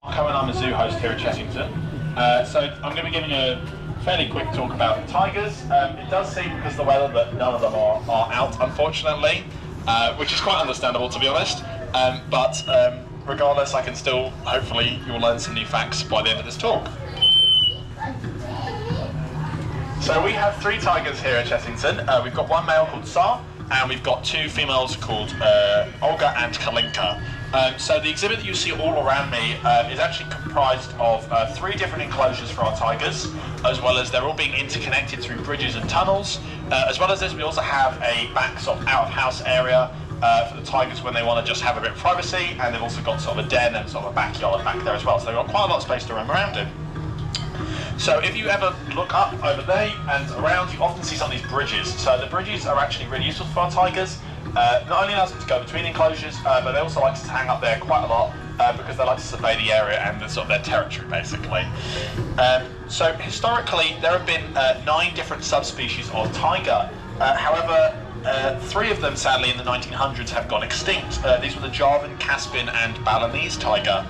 I'm a zoo host here at Chessington. So I'm going to be giving a fairly quick talk about tigers. It does seem, because of the weather, that none of them are out, unfortunately, which is quite understandable, to be honest. But regardless, I can still, hopefully, you'll learn some new facts by the end of this talk. So we have 3 tigers here at Chessington. We've got one male called Tsar, and we've got 2 females called Olga and Kalinka. So the exhibit that you see all around me is actually comprised of 3 different enclosures for our tigers, as well as they're all being interconnected through bridges and tunnels. As well as this, we also have a back sort of out-of-house area for the tigers when they want to just have a bit of privacy, and they've also got sort of a den and sort of a backyard back there as well, so they've got quite a lot of space to roam around in. So if you ever look up over there and around, you often see some of these bridges. So the bridges are actually really useful for our tigers. Not only allows them to go between enclosures, but they also like to hang up there quite a lot because they like to survey the area and the, sort of their territory, basically. So historically, there have been 9 different subspecies of tiger. However, 3 of them, sadly, in the 1900s have gone extinct. These were the Javan, Caspian, and Balinese tiger.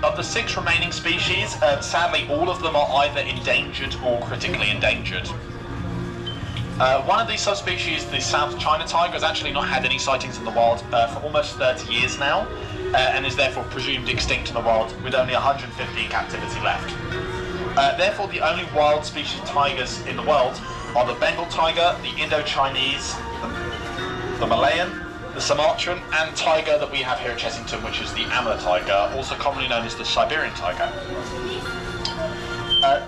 Of the 6 remaining species, sadly, all of them are either endangered or critically endangered. One of these subspecies, the South China tiger, has actually not had any sightings in the wild for almost 30 years now, and is therefore presumed extinct in the wild, with only 150 in captivity left. Therefore, the only wild species of tigers in the world are the Bengal tiger, the Indo-Chinese, the Malayan, the Sumatran, and tiger that we have here at Chessington, which is the Amur tiger, also commonly known as the Siberian tiger.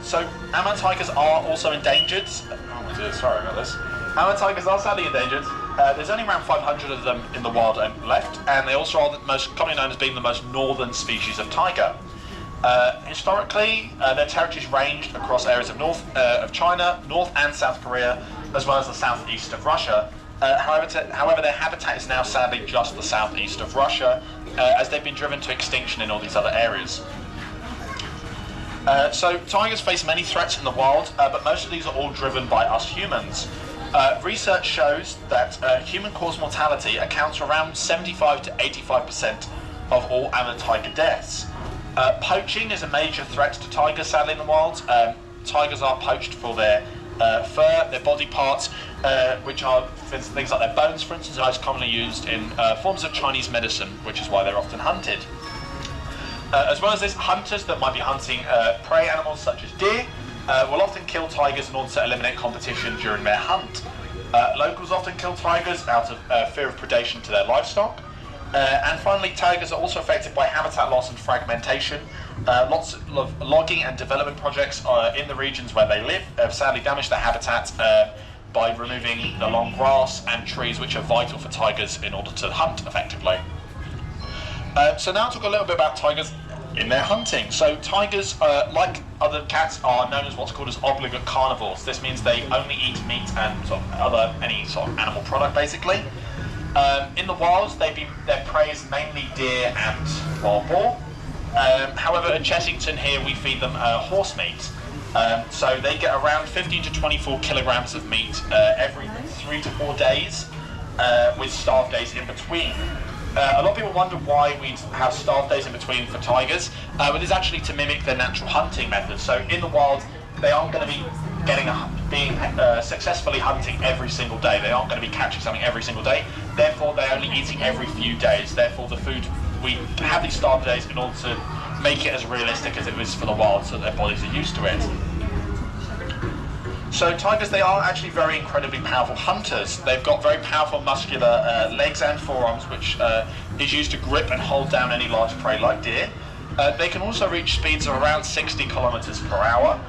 So Amur tigers are also endangered. Oh dear, sorry about this. Amur tigers are sadly endangered. There's only around 500 of them in the wild and left, and they also are the most commonly known as being the most northern species of tiger. Historically, their territories ranged across areas of China, North and South Korea, as well as the southeast of Russia. However, their habitat is now sadly just the southeast of Russia, as they've been driven to extinction in all these other areas. So tigers face many threats in the wild, but most of these are all driven by us humans. Research shows that human-caused mortality accounts for around 75 to 85% of all Amur tiger deaths. Poaching is a major threat to tigers, sadly, in the wild. Tigers are poached for their fur, their body parts, which are things like their bones, for instance, are most commonly used in forms of Chinese medicine, which is why they're often hunted. As well as this, hunters that might be hunting prey animals such as deer will often kill tigers in order to eliminate competition during their hunt. Locals often kill tigers out of fear of predation to their livestock. And finally, tigers are also affected by habitat loss and fragmentation. Lots of logging and development projects in the regions where they live have sadly damaged their habitat by removing the long grass and trees which are vital for tigers in order to hunt effectively. So now I'll talk a little bit about tigers in their hunting. So tigers, like other cats, are known as what's called as obligate carnivores. This means they only eat meat and sort of any sort of animal product, basically. In the wild, their prey is mainly deer and wild boar. However, at Chessington here, we feed them horse meat. So they get around 15 to 24 kilograms of meat every 3 to 4 days, with starve days in between. A lot of people wonder why we have starve days in between for tigers, but it's actually to mimic their natural hunting methods. So in the wild, they aren't going to be being successfully hunting every single day. They aren't going to be catching something every single day. Therefore, they're only eating every few days. Therefore, the food, we have these starve days in order to make it as realistic as it is for the wild, so that their bodies are used to it. So tigers, they are actually very incredibly powerful hunters. They've got very powerful muscular legs and forearms, which is used to grip and hold down any large prey like deer. They can also reach speeds of around 60 kilometers per hour,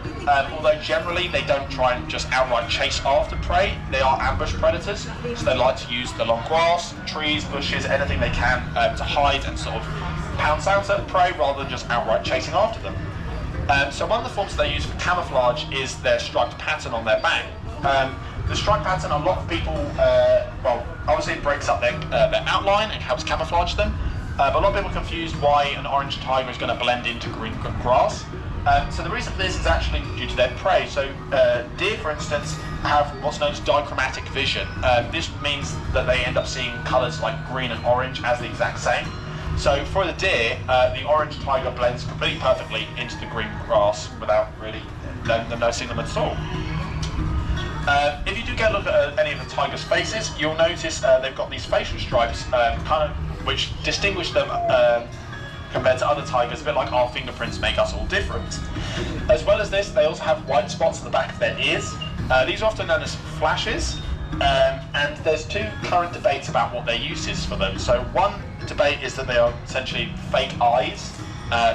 although generally they don't try and just outright chase after prey. They are ambush predators, so they like to use the long grass, trees, bushes, anything they can to hide and sort of pounce out at the prey rather than just outright chasing after them. So one of the forms they use for camouflage is their striped pattern on their back. The stripe pattern, a lot of people, well, obviously it breaks up their outline and helps camouflage them. But a lot of people are confused why an orange tiger is going to blend into green grass. So the reason for this is actually due to their prey. So deer, for instance, have what's known as dichromatic vision. This means that they end up seeing colours like green and orange as the exact same. So for the deer, the orange tiger blends completely perfectly into the green grass without really noticing them at all. If you do get a look at any of the tigers' faces, you'll notice they've got these facial stripes which distinguish them compared to other tigers, a bit like our fingerprints make us all different. As well as this, they also have white spots at the back of their ears. These are often known as flashes, and there's two current debates about what their use is for them. So one debate is that they are essentially fake eyes,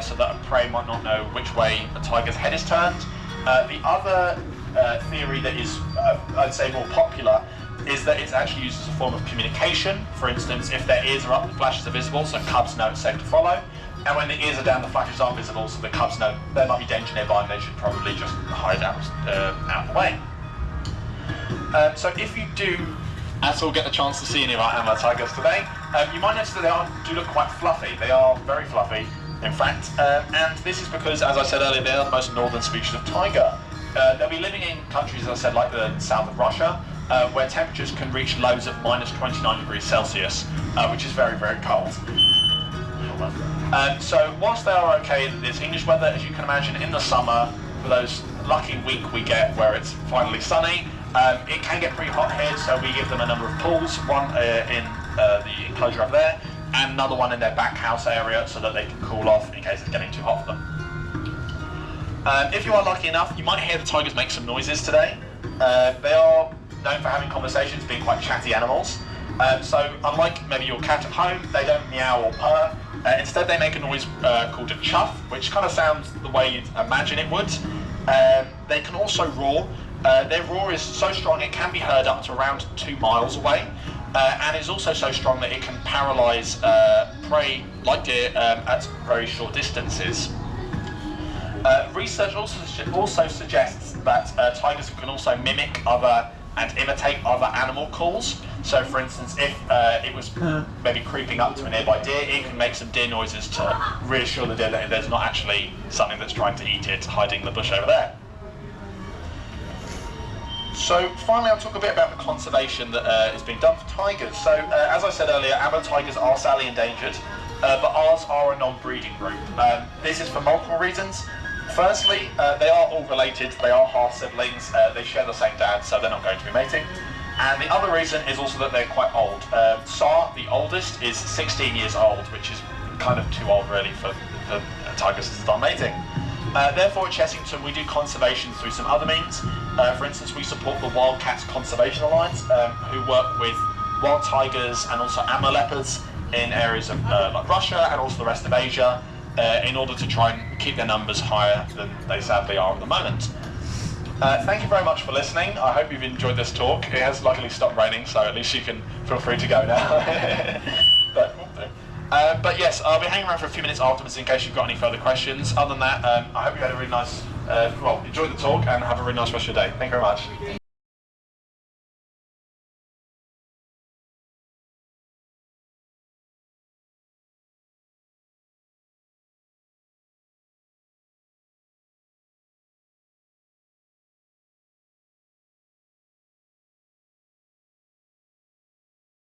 so that a prey might not know which way a tiger's head is turned. The other theory that is, I'd say, more popular is that it's actually used as a form of communication. For instance, if their ears are up, the flashes are visible, so cubs know it's safe to follow. And when the ears are down, the flashes aren't visible, so the cubs know there might be danger nearby and they should probably just hide out of the way. So if you do at all get the chance to see any of our Amber tigers today, you might notice that they do look quite fluffy. They are very fluffy, in fact, and this is because, as I said earlier, they are the most northern species of tiger. They'll be living in countries, as I said, like the south of Russia, where temperatures can reach lows of -29 degrees Celsius, which is very, very cold. So whilst they are okay in this English weather, as you can imagine, in the summer, for those lucky week we get where it's finally sunny, it can get pretty hot here, so we give them a number of pools, one in the enclosure up there, and another one in their back house area so that they can cool off in case it's getting too hot for them. If you are lucky enough, you might hear the tigers make some noises today. They are known for having conversations, being quite chatty animals. So unlike maybe your cat at home, they don't meow or purr. Instead they make a noise called a chuff, which kind of sounds the way you'd imagine it would. They can also roar. Their roar is so strong it can be heard up to around 2 miles away, and is also so strong that it can paralyse prey like deer at very short distances. Research also suggests that tigers can also mimic other and imitate other animal calls. So for instance, if it was maybe creeping up to a nearby deer, it can make some deer noises to reassure the deer that there's not actually something that's trying to eat it hiding in the bush over there. So finally, I'll talk a bit about the conservation that is being done for tigers. So as I said earlier, amber tigers are sadly endangered, but ours are a non-breeding group. This is for multiple reasons. Firstly, they are all related, they are half siblings, they share the same dad, so they're not going to be mating. And the other reason is also that they're quite old. Sar, the oldest, is 16 years old, which is kind of too old really for tigers to start mating. Therefore at Chessington we do conservation through some other means. For instance, we support the Wildcats Conservation Alliance, who work with wild tigers and also amber leopards in areas of like Russia and also the rest of Asia, in order to try and keep their numbers higher than they sadly are at the moment. Thank you very much for listening. I hope you've enjoyed this talk. It has luckily stopped raining, so at least you can feel free to go now. But yes, I'll be hanging around for a few minutes afterwards in case you've got any further questions. Other than that, I hope you had a really nice, enjoy the talk and have a really nice rest of your day. Thank you very much.